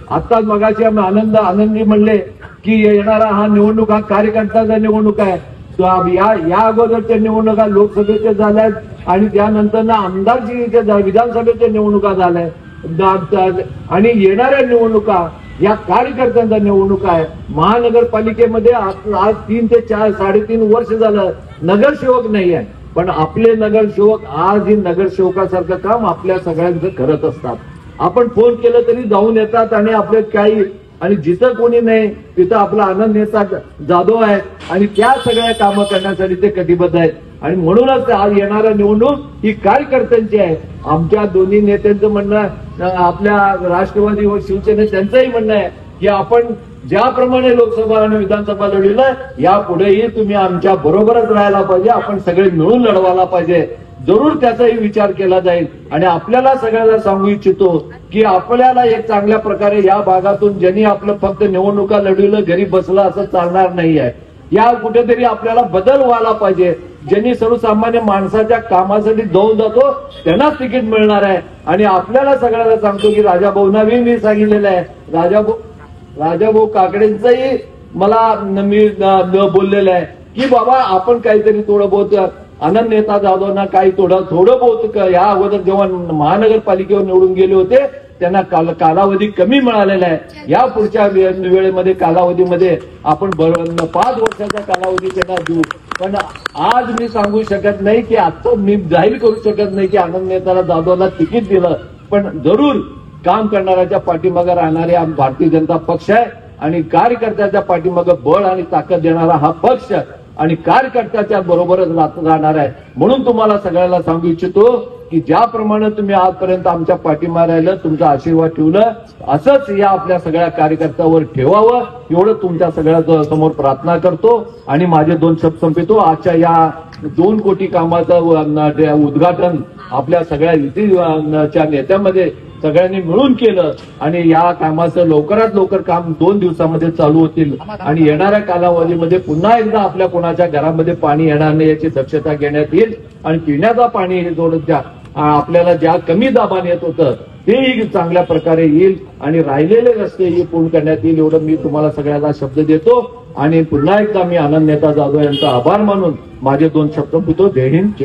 आत्ताच मगाशी आम्ही आनंदी म्हणले की येणारा हा निवडणूक हा कार्यकर्त्याचा निवडणूक आहे. या अगोदरच्या निवडणुका लोकसभेच्या झाल्यात आणि त्यानंतर आमदारकीच्या विधानसभेच्या निवडणुका झाल्या आणि येणाऱ्या निवडणुका या कार्यकर्त्यांच्या निवडणुका आहे. महानगरपालिकेमध्ये आज 3 ते 4 3.5 वर्ष झालं नगरसेवक नाही आहे, पण आपले नगरसेवक आजही नगरसेवकासारखं काम आपल्या सगळ्यांचं करत असतात. आपण फोन केलं तरी जाऊन येतात आणि आपले काही आणि जिथं कोणी नाही तिथं आपला आनंद नेता जाधव आहे आणि त्या सगळ्या कामं करण्यासाठी ते कटिबद्ध आहेत. आणि म्हणूनच आज येणाऱ्या निवडणूक ही कार्यकर्त्यांची आहे. आमच्या दोन्ही नेत्यांचं म्हणणं, आपल्या राष्ट्रवादी व शिवसेने त्यांचंही म्हणणं आहे की आपण ज्याप्रमाणे लोकसभा आणि विधानसभा लढविलं यापुढेही तुम्ही आमच्या बरोबरच राहायला पाहिजे, आपण सगळे मिळून लढवायला पाहिजे. जरूर त्याचाही विचार केला जाईल आणि आपल्याला सगळ्यांना सांगू इच्छितो की आपल्याला एक चांगल्या प्रकारे या भागातून ज्यांनी आपलं फक्त निवडणुका लढविलं घरी बसलं असं चालणार नाही आहे. या कुठेतरी आपल्याला बदल व्हायला पाहिजे. ज्यांनी सर्वसामान्य माणसाच्या कामासाठी जाऊन जातो त्यांनाच तिकीट मिळणार आहे. आणि आपल्याला सगळ्यांना सांगतो की राजाभाऊंनाही मी सांगितलेलं आहे, राजाभाऊ काकडेंचंही मला मी बोललेलं आहे की बाबा आपण काहीतरी थोडं बहुत आनंद नेता जाधवांना काही थोडं बहुत या अगोदर जेव्हा महानगरपालिकेवर निवडून गेले होते त्यांना कालावधी कमी मिळालेला आहे. या पुढच्या वेळेमध्ये कालावधीमध्ये आपण 5 वर्षाचा कालावधी त्यांना देऊ. पण आज मी सांगू शकत नाही की आता मी जाहीर करू शकत नाही की आनंद नेताला जाधवला तिकीट दिलं, पण जरूर काम करणाऱ्याच्या पाठीमागे राहणारे भारतीय जनता पक्ष आहे आणि कार्यकर्त्याच्या पाठीमागे बळ आणि ताकद देणारा हा पक्ष आणि कार्यकर्त्याच्या बरोबरच राहणार आहे. म्हणून तुम्हाला सगळ्याला सांगू इच्छितो की ज्याप्रमाणे तुम्ही आजपर्यंत आमच्या पाठीमागे राहिलं, तुमचा आशीर्वाद ठेवलं, असंच या आपल्या सगळ्या कार्यकर्त्यावर ठेवावं एवढं तुमच्या सगळ्या समोर प्रार्थना करतो. आणि माझे 2 शब्द संपवितो. आजच्या या 2 कोटी कामाचं उद्घाटन आपल्या सगळ्या युतीच्या नेत्यामध्ये सगळ्यांनी मिळून केलं आणि या कामाचं लवकरात लवकर काम 2 दिवसामध्ये चालू होतील आणि येणाऱ्या कालावधीमध्ये पुन्हा एकदा आपल्या कोणाच्या घरामध्ये पाणी येणार नाही याची दक्षता घेण्यात येईल. आणि पिण्याचा पाणी हे जोडत आपल्याला ज्या कमी दाबाने येत होतं तेही चांगल्या प्रकारे येईल आणि राहिलेले रस्तेही पूर्ण करण्यात येईल एवढं मी तुम्हाला सगळ्यांना शब्द देतो. आणि पुन्हा एकदा मी आनंद नेता जाधव यांचा आभार मानून माझे 2 शब्द संपवितो. जय हिंद.